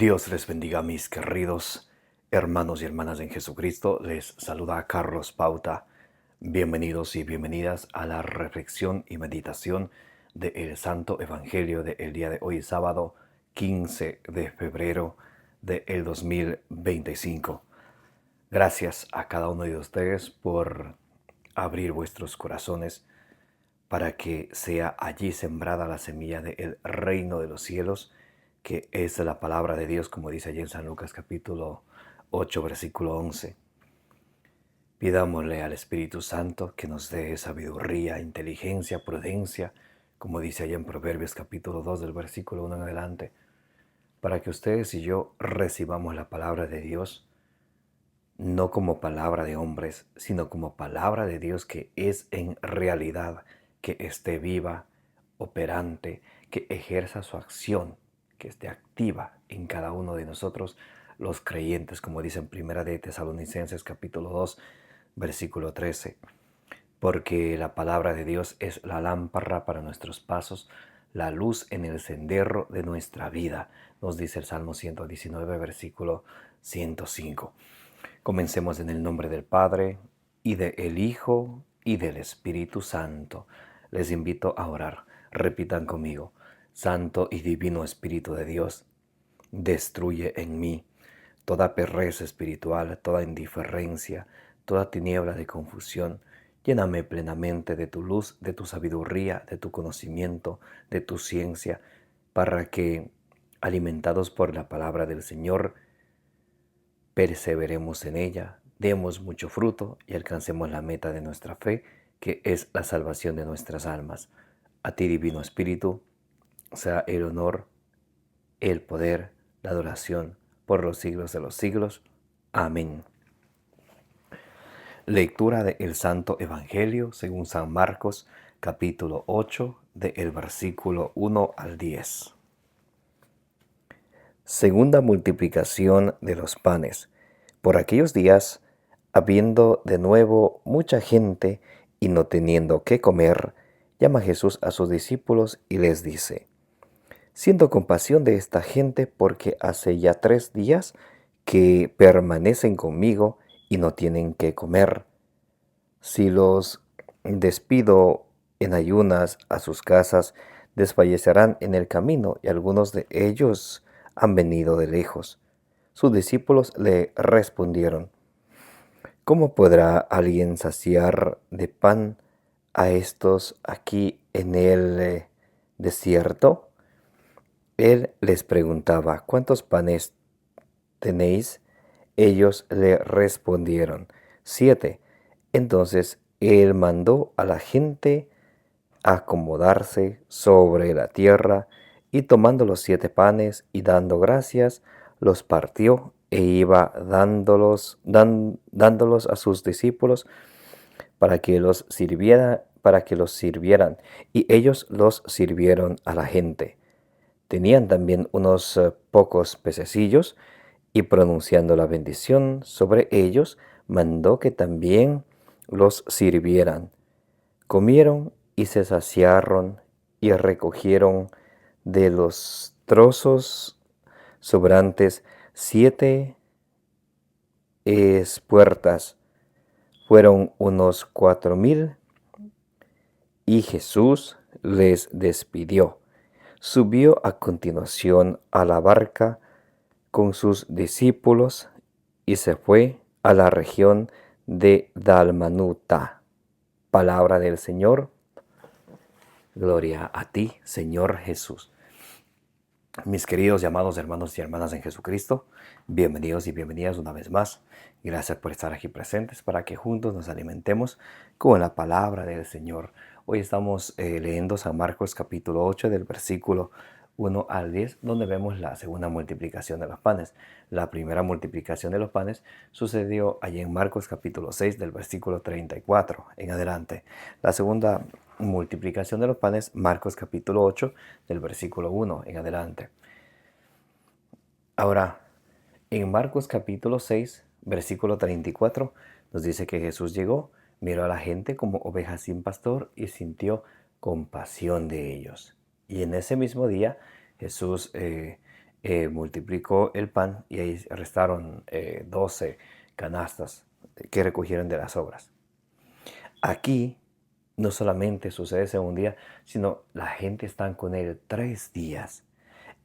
Dios les bendiga, mis queridos hermanos y hermanas en Jesucristo. Les saluda Carlos Pauta. Bienvenidos y bienvenidas a la reflexión y meditación del Santo Evangelio del día de hoy, sábado 15 de febrero del 2025. Gracias a cada uno de ustedes por abrir vuestros corazones para que sea allí sembrada la semilla del reino de los cielos, que es la palabra de Dios, como dice allí en San Lucas capítulo 8, versículo 11. Pidámosle al Espíritu Santo que nos dé sabiduría, inteligencia, prudencia, como dice allí en Proverbios capítulo 2 del versículo 1 en adelante, para que ustedes y yo recibamos la palabra de Dios, no como palabra de hombres, sino como palabra de Dios que es en realidad, que esté viva, operante, que ejerza su acción, que esté activa en cada uno de nosotros, los creyentes, como dice en Primera de Tesalonicenses capítulo 2, versículo 13. Porque la palabra de Dios es la lámpara para nuestros pasos, la luz en el sendero de nuestra vida, nos dice el Salmo 119, versículo 105. Comencemos en el nombre del Padre, y del Hijo, y del Espíritu Santo. Les invito a orar. Repitan conmigo. Santo y divino Espíritu de Dios, destruye en mí toda pereza espiritual, toda indiferencia, toda tiniebla de confusión. Lléname plenamente de tu luz, de tu sabiduría, de tu conocimiento, de tu ciencia, para que, alimentados por la palabra del Señor, perseveremos en ella, demos mucho fruto y alcancemos la meta de nuestra fe, que es la salvación de nuestras almas. A ti, Divino Espíritu, sea el honor, el poder, la adoración por los siglos de los siglos. Amén. Lectura del Santo Evangelio según San Marcos, capítulo 8, del versículo 1 al 10. Segunda multiplicación de los panes. Por aquellos días, habiendo de nuevo mucha gente y no teniendo qué comer, llama Jesús a sus discípulos y les dice: Siento compasión de esta gente, porque hace ya 3 días que permanecen conmigo y no tienen qué comer. Si los despido en ayunas a sus casas, desfallecerán en el camino, y algunos de ellos han venido de lejos. Sus discípulos le respondieron: ¿Cómo podrá alguien saciar de pan a estos aquí en el desierto? Él les preguntaba: ¿Cuántos panes tenéis? Ellos le respondieron: 7. Entonces él mandó a la gente acomodarse sobre la tierra, y tomando los 7 panes y dando gracias, los partió e iba dándolos a sus discípulos para que los sirvieran, y ellos los sirvieron a la gente. Tenían también unos pocos pececillos, y pronunciando la bendición sobre ellos, mandó que también los sirvieran. Comieron y se saciaron, y recogieron de los trozos sobrantes 7 espuertas. Fueron unos 4,000, y Jesús les despidió. Subió a continuación a la barca con sus discípulos y se fue a la región de Dalmanuta. Palabra del Señor. Gloria a ti, Señor Jesús. Mis queridos y amados hermanos y hermanas en Jesucristo, bienvenidos y bienvenidas una vez más. Gracias por estar aquí presentes para que juntos nos alimentemos con la palabra del Señor. Hoy estamos leyendo San Marcos capítulo 8 del versículo 1 al 10, donde vemos la segunda multiplicación de los panes. La primera multiplicación de los panes sucedió allí en Marcos capítulo 6 del versículo 34 en adelante. La segunda multiplicación de los panes, Marcos capítulo 8 del versículo 1 en adelante. Ahora, en Marcos capítulo 6, versículo 34, nos dice que Jesús llegó, miró a la gente como ovejas sin pastor y sintió compasión de ellos. Y en ese mismo día, Jesús multiplicó el pan y ahí restaron 12 canastas que recogieron de las obras. Aquí no solamente sucede ese un día, sino la gente está con él 3 días.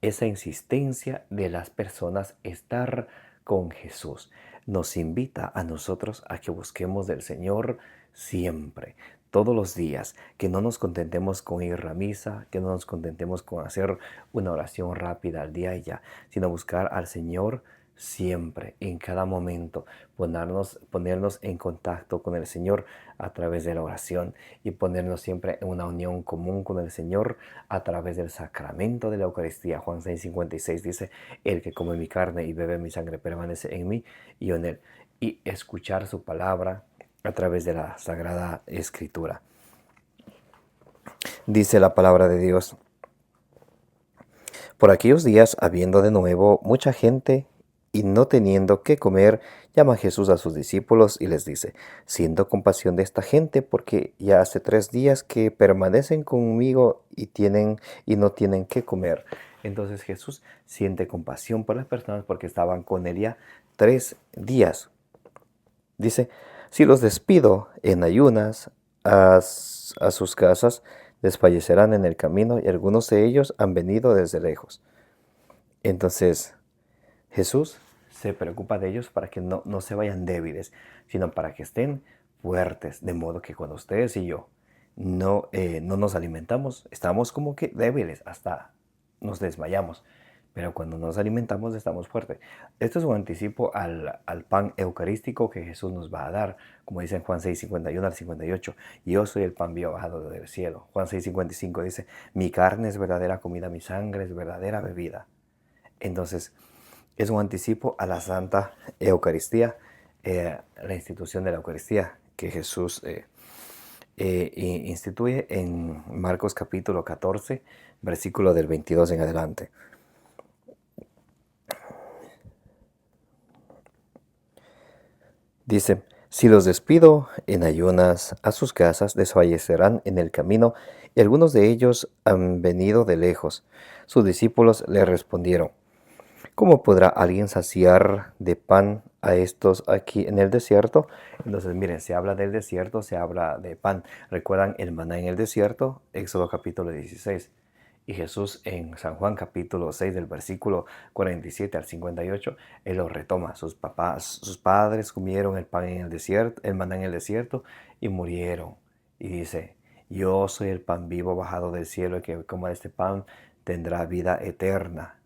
Esa insistencia de las personas estar con Jesús nos invita a nosotros a que busquemos del Señor siempre, todos los días, que no nos contentemos con ir a misa, que no nos contentemos con hacer una oración rápida al día y ya, sino buscar al Señor siempre, en cada momento, ponernos en contacto con el Señor a través de la oración y ponernos siempre en una unión común con el Señor a través del sacramento de la Eucaristía. Juan 6:56 dice, el que come mi carne y bebe mi sangre permanece en mí y yo en él. Y escuchar su palabra a través de la Sagrada Escritura. Dice la palabra de Dios, por aquellos días, habiendo de nuevo mucha gente y no teniendo qué comer, llama Jesús a sus discípulos y les dice, siento compasión de esta gente porque ya hace 3 días que permanecen conmigo y no tienen qué comer. Entonces Jesús siente compasión por las personas porque estaban con él ya 3 días. Dice, si los despido en ayunas a sus casas, desfallecerán en el camino y algunos de ellos han venido desde lejos. Entonces Jesús se preocupa de ellos para que no se vayan débiles, sino para que estén fuertes, de modo que cuando ustedes y yo no nos alimentamos, estamos como que débiles, hasta nos desmayamos. Pero cuando nos alimentamos estamos fuertes. Esto es un anticipo al pan eucarístico que Jesús nos va a dar. Como dice en Juan 6:51 al 58. Yo soy el pan vivo bajado del cielo. Juan 6:55 dice, mi carne es verdadera comida, mi sangre es verdadera bebida. Entonces, es un anticipo a la Santa Eucaristía, la institución de la Eucaristía que Jesús instituye en Marcos capítulo 14, versículo del 22 en adelante. Dice, si los despido en ayunas a sus casas, desfallecerán en el camino, y algunos de ellos han venido de lejos. Sus discípulos le respondieron, ¿cómo podrá alguien saciar de pan a estos aquí en el desierto? Entonces, miren, se habla del desierto, se habla de pan. ¿Recuerdan el maná en el desierto? Éxodo capítulo 16. Y Jesús en San Juan capítulo 6 del versículo 47 al 58, Él lo retoma. Sus padres comieron el pan en el desierto, el maná en el desierto y murieron. Y dice, yo soy el pan vivo bajado del cielo, el que coma este pan tendrá vida eterna.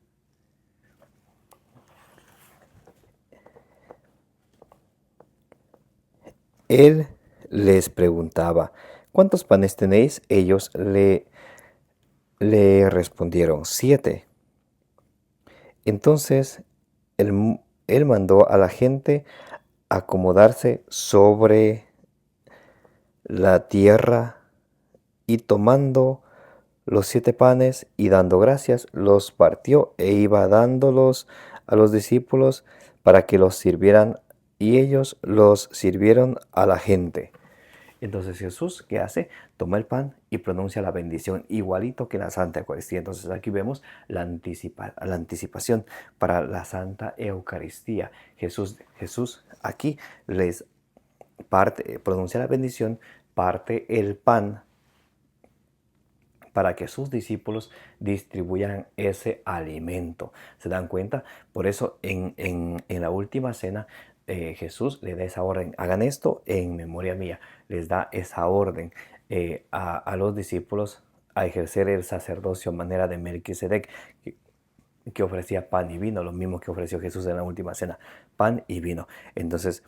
Él les preguntaba, ¿cuántos panes tenéis? Ellos le respondieron, 7. Entonces él mandó a la gente acomodarse sobre la tierra y tomando los 7 panes y dando gracias, los partió e iba dándolos a los discípulos para que los sirvieran y ellos los sirvieron a la gente. Entonces Jesús, ¿qué hace? Toma el pan y pronuncia la bendición, igualito que la Santa Eucaristía. Entonces aquí vemos la anticipación para la Santa Eucaristía. Jesús aquí pronuncia la bendición, parte el pan para que sus discípulos distribuyan ese alimento. ¿Se dan cuenta? Por eso en la última cena Jesús le da esa orden. Hagan esto en memoria mía. Les da esa orden a los discípulos a ejercer el sacerdocio a manera de Melquisedec, que ofrecía pan y vino, lo mismo que ofreció Jesús en la última cena, pan y vino. Entonces,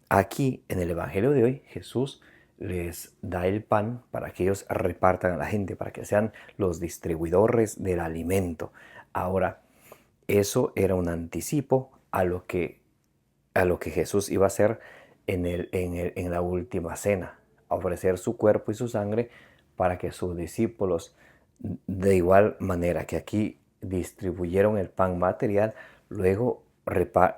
aquí en el Evangelio de hoy, Jesús les da el pan para que ellos repartan a la gente, para que sean los distribuidores del alimento. Ahora, eso era un anticipo a lo que Jesús iba a hacer en la última cena, a ofrecer su cuerpo y su sangre para que sus discípulos, de igual manera que aquí distribuyeron el pan material, luego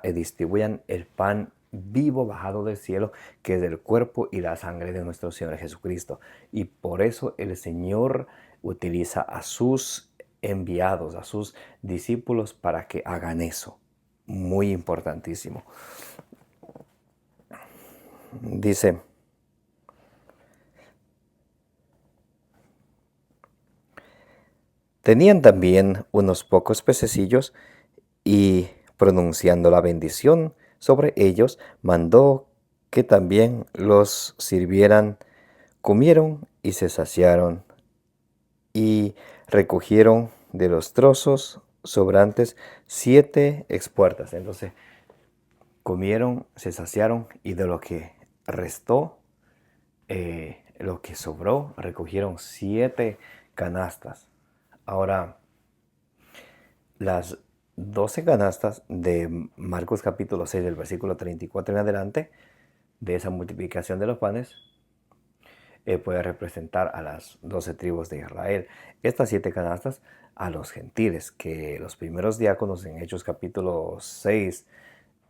distribuyan el pan vivo bajado del cielo, que es el cuerpo y la sangre de nuestro Señor Jesucristo. Y por eso el Señor utiliza a sus enviados a sus discípulos para que hagan eso. Muy importantísimo. Dice, tenían también unos pocos pececillos y pronunciando la bendición sobre ellos, mandó que también los sirvieran. Comieron y se saciaron y recogieron de los trozos sobrantes 7 expuertas. Entonces comieron, se saciaron y de lo que restó, lo que sobró, recogieron 7 canastas. Ahora, las 12 canastas de Marcos capítulo 6 del versículo 34 en adelante, de esa multiplicación de los panes, puede representar a las 12 tribus de Israel. Estas 7 canastas a los gentiles, que los primeros diáconos en Hechos capítulo 6,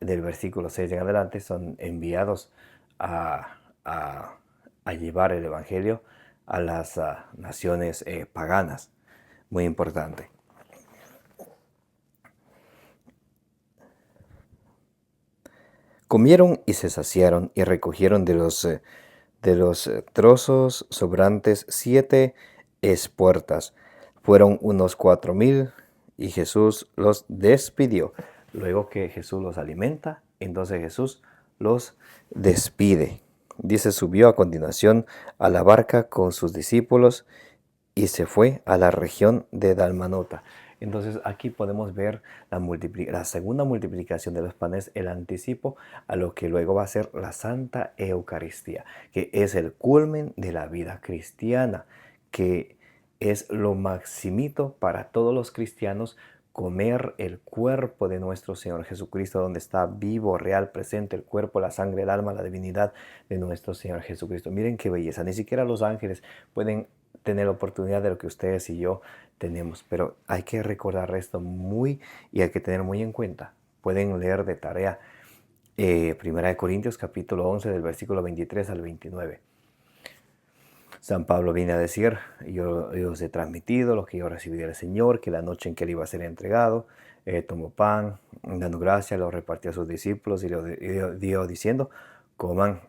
del versículo 6 en adelante, son enviados a, llevar el evangelio a las naciones paganas. Muy importante. Comieron y se saciaron y recogieron de los trozos sobrantes 7 espuertas. Fueron unos 4,000 y Jesús los despidió. Luego que Jesús los alimenta, entonces Jesús los despide. Dice, subió a continuación a la barca con sus discípulos y se fue a la región de Dalmanuta. Entonces aquí podemos ver la segunda multiplicación de los panes, el anticipo a lo que luego va a ser la Santa Eucaristía, que es el culmen de la vida cristiana, que es lo maximito para todos los cristianos, comer el cuerpo de nuestro Señor Jesucristo, donde está vivo, real, presente el cuerpo, la sangre, el alma, la divinidad de nuestro Señor Jesucristo. Miren qué belleza, ni siquiera los ángeles pueden tener la oportunidad de lo que ustedes y yo tenemos, pero hay que recordar esto y hay que tener muy en cuenta. Pueden leer de tarea 1 Corintios capítulo 11 del versículo 23 al 29. San Pablo viene a decir, yo os he transmitido lo que yo recibí del Señor, que la noche en que él iba a ser entregado, tomó pan, dando gracias, lo repartió a sus discípulos y lo dio diciendo, coman,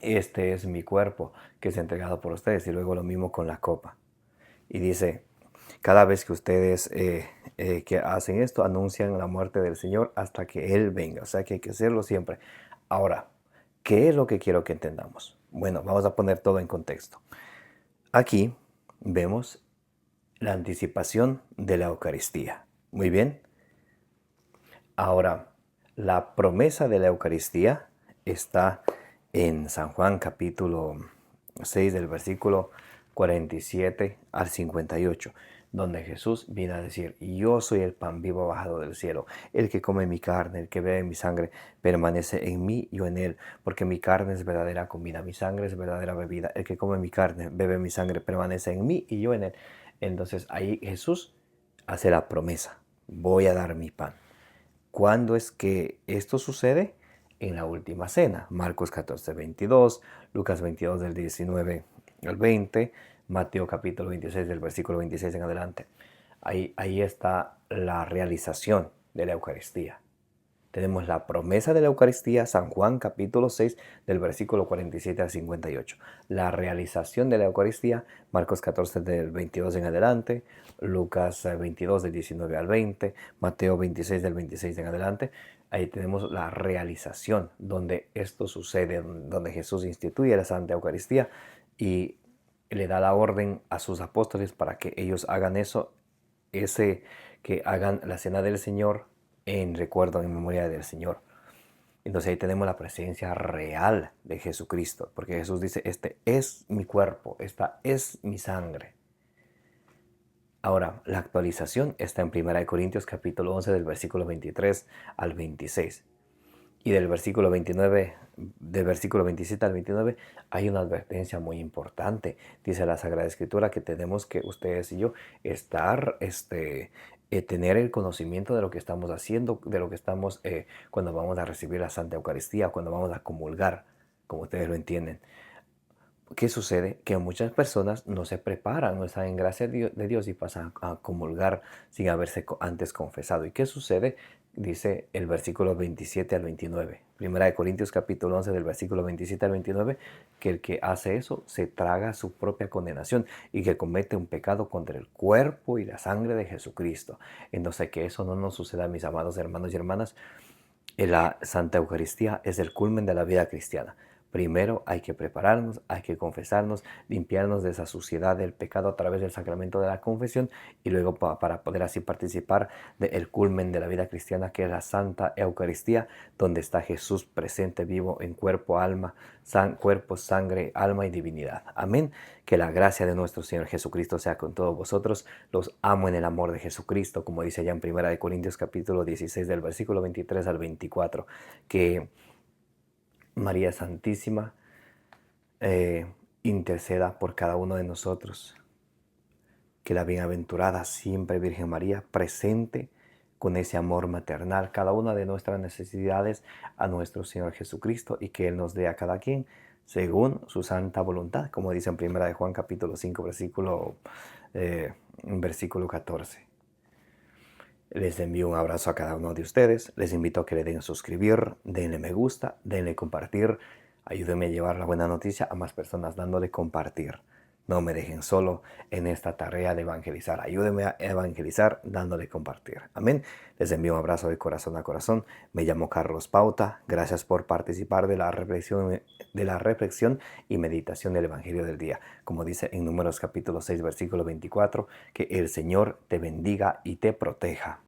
este es mi cuerpo que es entregado por ustedes. Y luego lo mismo con la copa. Y dice, cada vez que ustedes que hacen esto, anuncian la muerte del Señor hasta que Él venga. O sea que hay que hacerlo siempre. Ahora, ¿qué es lo que quiero que entendamos? Bueno, vamos a poner todo en contexto. Aquí vemos la anticipación de la Eucaristía. Muy bien. Ahora, la promesa de la Eucaristía está en San Juan capítulo 6 del versículo 47 al 58, donde Jesús viene a decir, yo soy el pan vivo bajado del cielo, el que come mi carne, el que bebe mi sangre, permanece en mí, yo en él, porque mi carne es verdadera comida, mi sangre es verdadera bebida, el que come mi carne, bebe mi sangre, permanece en mí y yo en él. Entonces ahí Jesús hace la promesa, voy a dar mi pan. ¿Cuándo es que esto sucede? En la última cena. Marcos 14, 22, Lucas 22 del 19 al 20, Mateo capítulo 26 del versículo 26 en adelante. Ahí está la realización de la Eucaristía. Tenemos la promesa de la Eucaristía, San Juan capítulo 6 del versículo 47 al 58. La realización de la Eucaristía, Marcos 14 del 22 en adelante, Lucas 22 del 19 al 20, Mateo 26 del 26 en adelante. Ahí tenemos la realización donde esto sucede, donde Jesús instituye la Santa Eucaristía y le da la orden a sus apóstoles para que ellos hagan eso, que hagan la cena del Señor en recuerdo, en memoria del Señor. Entonces ahí tenemos la presencia real de Jesucristo, porque Jesús dice, este es mi cuerpo, esta es mi sangre. Ahora, la actualización está en 1 Corintios capítulo 11 del versículo 23 al 26. Y del versículo 29, del versículo 27 al 29, hay una advertencia muy importante. Dice la Sagrada Escritura que tenemos que ustedes y yo tener el conocimiento de lo que estamos haciendo, de lo que estamos cuando vamos a recibir la Santa Eucaristía, cuando vamos a comulgar, como ustedes lo entienden. ¿Qué sucede? Que muchas personas no se preparan, no están en gracia de Dios y pasan a comulgar sin haberse antes confesado. ¿Y qué sucede? Dice el versículo 27 al 29. Primera de Corintios capítulo 11 del versículo 27 al 29, que el que hace eso se traga su propia condenación y que comete un pecado contra el cuerpo y la sangre de Jesucristo. Entonces, que eso no nos suceda, mis amados hermanos y hermanas. La Santa Eucaristía es el culmen de la vida cristiana. Primero hay que prepararnos, hay que confesarnos, limpiarnos de esa suciedad del pecado a través del sacramento de la confesión y luego para poder así participar del culmen de la vida cristiana, que es la Santa Eucaristía, donde está Jesús presente, vivo en cuerpo, alma, cuerpo, sangre, alma y divinidad. Amén. Que la gracia de nuestro Señor Jesucristo sea con todos vosotros. Los amo en el amor de Jesucristo, como dice allá en Primera de Corintios capítulo 16 del versículo 23 al 24, que María Santísima interceda por cada uno de nosotros. Que la bienaventurada siempre Virgen María presente con ese amor maternal cada una de nuestras necesidades a nuestro Señor Jesucristo y que Él nos dé a cada quien según su santa voluntad, como dice en 1 de Juan capítulo 5 versículo 14. Les envío un abrazo a cada uno de ustedes. Les invito a que le den suscribir, denle me gusta, denle compartir. Ayúdenme a llevar la buena noticia a más personas dándole compartir. No me dejen solo en esta tarea de evangelizar. Ayúdenme a evangelizar dándole compartir. Amén. Les envío un abrazo de corazón a corazón. Me llamo Carlos Pauta. Gracias por participar de la reflexión y meditación del Evangelio del día. Como dice en Números capítulo 6, versículo 24, que el Señor te bendiga y te proteja.